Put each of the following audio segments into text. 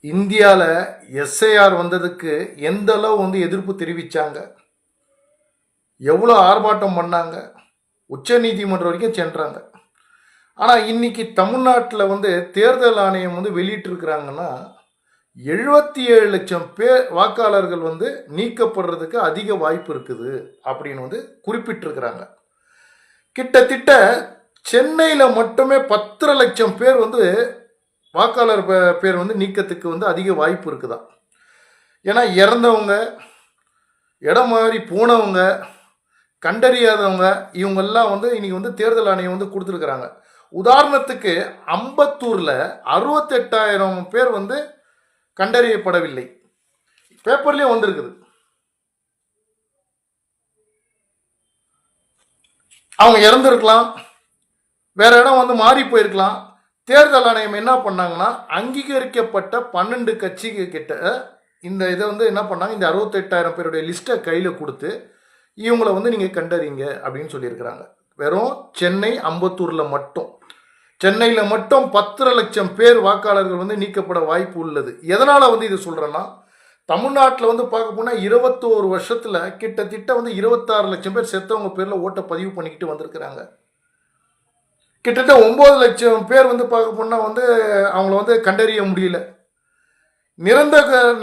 இந்தியாவில் எஸ்ஐஆர் வந்ததுக்கு எந்த அளவு எதிர்ப்பு தெரிவித்தாங்க, எவ்வளோ ஆர்ப்பாட்டம் பண்ணாங்க, உச்ச நீதிமன்றம் வரைக்கும் சென்றாங்க. ஆனால் இன்னைக்கு தமிழ்நாட்டில் தேர்தல் ஆணையம் வெளியிட்டிருக்கிறாங்கன்னா 77 லட்சம் பேர் வாக்காளர்கள் நீக்கப்படுறதுக்கு அதிக வாய்ப்பு இருக்குது அப்படின்னு குறிப்பிட்டிருக்கிறாங்க. கிட்டத்தட்ட சென்னையில் மட்டுமே 10 லட்சம் பேர் வாக்காளர் பேர் நீக்கத்துக்கு அதிக வாய்ப்பு இருக்குதா. ஏன்னா இறந்தவங்க, இடம் மாறி போனவங்க, கண்டறியாதவங்க, இவங்கெல்லாம் இன்னைக்கு தேர்தல் ஆணையம் கொடுத்துருக்குறாங்க. உதாரணத்துக்கு அம்பத்தூரில் 68,000 பேர் கண்டறியப்படவில்லை. பேப்பர்லேயே வந்திருக்குது. அவங்க இறந்துருக்கலாம், வேற இடம் மாறி போயிருக்கலாம். தேர்தல் ஆணையம் என்ன பண்ணாங்கன்னா, அங்கீகரிக்கப்பட்ட 12 கட்சிக்கு கிட்ட இந்த இதை என்ன பண்ணாங்க, இந்த 68,000 பேருடைய லிஸ்ட்டை கையில் கொடுத்து இவங்களை நீங்கள் கண்டறிங்க அப்படின்னு சொல்லியிருக்கிறாங்க. வெறும் சென்னை அம்பத்தூரில் மட்டும், சென்னையில் மட்டும் 10 லட்சம் பேர் வாக்காளர்கள் நீக்கப்பட வாய்ப்பு உள்ளது. எதனால் இது சொல்கிறேன்னா, தமிழ்நாட்டில் பார்க்க போனால் 21 வருஷத்தில் கிட்டத்தட்ட 26 லட்சம் பேர் செத்தவங்க பேரில் ஓட்டை பதிவு பண்ணிக்கிட்டு வந்திருக்கிறாங்க. கிட்டத்தட்ட 9 லட்சம் பேர் பார்க்க போனால் அவங்கள கண்டறிய முடியல.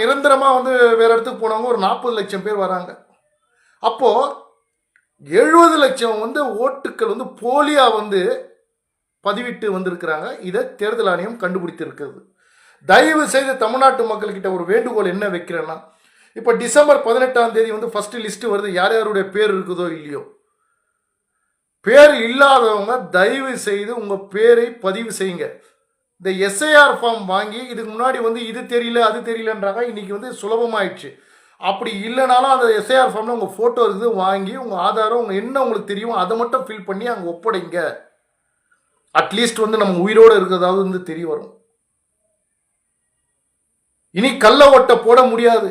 நிரந்தரமாக வேற இடத்துக்கு போனவங்க ஒரு 40 லட்சம் பேர் வராங்க. அப்போது 70 லட்சம் ஓட்டுக்கள் போலியா பதிவிட்டு வந்திருக்கிறாங்க. இதை தேர்தல் ஆணையம் கண்டுபிடித்திருக்கிறது. தயவு செய்து தமிழ்நாட்டு மக்கள்கிட்ட ஒரு வேண்டுகோள் என்ன வைக்கிறேன்னா, இப்போ டிசம்பர் 18ஆம் தேதி ஃபர்ஸ்ட் லிஸ்ட் வருது. யார் யாருடைய பேர் இருக்குதோ இல்லையோ, பேர் இல்லாதவங்க தயவு செய்து உங்கள் பேரை பதிவு செய்யுங்க. இந்த எஸ்ஐஆர் ஃபார்ம் வாங்கி இதுக்கு முன்னாடி இது தெரியல அது தெரியலன்றாங்க. இன்னைக்கு சுலபமாயிடுச்சு. அப்படி இல்லைனாலும் அந்த எஸ்ஐஆர் ஃபார்மில் உங்கள் ஃபோட்டோ இருக்குது, வாங்கி உங்கள் ஆதாரம் உங்கள் என்ன உங்களுக்கு தெரியும் அதை மட்டும் ஃபில் பண்ணி அங்கே ஒப்படைங்க. அட்லீஸ்ட் நம்ம உயிரோடு இருக்கிறதாவது தெரிய வரும். இனி கள்ள ஓட்டை போட முடியாது.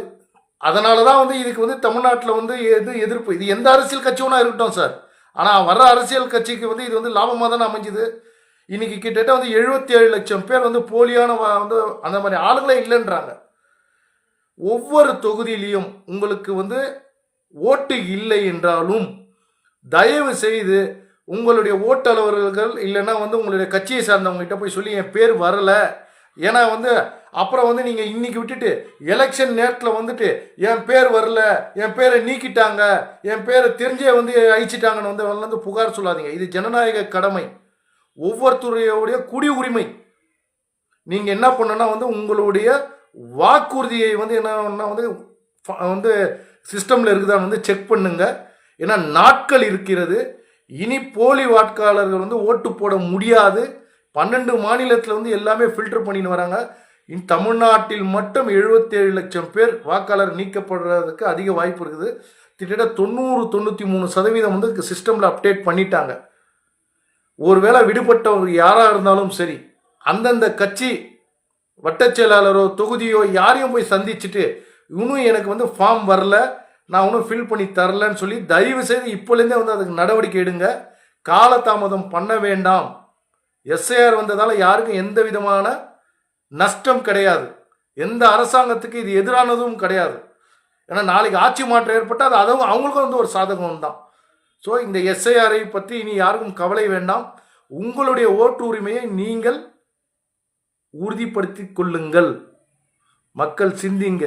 அதனால தான் இதுக்கு தமிழ்நாட்டில் எது எதிர்ப்பு. இது எந்த அரசியல் கட்சி ஒன்றா இருக்கட்டும் சார், ஆனால் வர்ற அரசியல் கட்சிக்கு இது லாபமாக தானே அமைஞ்சுது. இன்னைக்கு கிட்டத்தட்ட 77 லட்சம் பேர் போலியான அந்த மாதிரி ஆளுங்களே இல்லைன்றாங்க. ஒவ்வொரு தொகுதியிலையும் உங்களுக்கு ஓட்டு இல்லை என்றாலும் தயவு செய்து உங்களுடைய ஓட்டளவர்கள் இல்லைன்னா உங்களுடைய கட்சியை சார்ந்தவங்ககிட்ட போய் சொல்லி என் பேர் வரலை, ஏன்னா அப்புறம் நீங்கள் இன்னைக்கு விட்டுட்டு எலெக்ஷன் நேரத்தில் என் பேர் வரல, என் பேரை நீக்கிட்டாங்க, என் பேரை தெரிஞ்சே அழிச்சிட்டாங்கன்னு புகார் சொல்லாதீங்க. இது ஜனநாயக கடமை, ஒவ்வொருத்தருடைய குடி உரிமை. நீங்கள் என்ன பண்ணனா உங்களுடைய வாக்குறுதியை என்ன சிஸ்டமில் இருக்குதா செக் பண்ணுங்க. ஏன்னா நாட்கள் இருக்கிறது. இனி போலி வாக்காளர்கள் ஓட்டு போட முடியாது. 12 மாநிலத்தில் எல்லாமே ஃபில்டர் பண்ணின்னு வராங்க. தமிழ்நாட்டில் மட்டும் 77 லட்சம் பேர் வாக்காளர் நீக்கப்படுறதுக்கு அதிக வாய்ப்பு இருக்குது. கிட்டத்தட்ட 90-93% சிஸ்டமில் அப்டேட் பண்ணிட்டாங்க. ஒருவேளை விடுபட்டவங்க யாராக இருந்தாலும் சரி, அந்தந்த கட்சி வட்டச் செயலாளரோ தொகுதியோ யாரையும் போய் சந்திச்சுட்டு இன்னும் எனக்கு ஃபார்ம் வரல, நான் இன்னும் ஃபில் பண்ணி தரலன்னு சொல்லி தயவு செய்து இப்போலேருந்தே அதுக்கு நடவடிக்கை எடுங்க. காலதாமதம் பண்ண வேண்டாம். எஸ்ஐஆர் வந்ததால் யாருக்கும் எந்த விதமான நஷ்டம் கிடையாது. எந்த அரசாங்கத்துக்கு இது எதிரானதும் கிடையாது. ஏன்னா நாளைக்கு ஆட்சி மாற்றம் ஏற்பட்டால் அது அவங்களுக்கும் ஒரு சாதகம் தான். ஸோ இந்த எஸ்ஐஆரை பற்றி இனி யாருக்கும் கவலை வேண்டாம். உங்களுடைய ஓட்டு உரிமையை நீங்கள் உறுதிப்படுத்தி கொள்ளுங்கள். மக்கள் சிந்திங்க,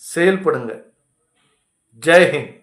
செயல்படுங்க. ஜெய் ஹிந்த்.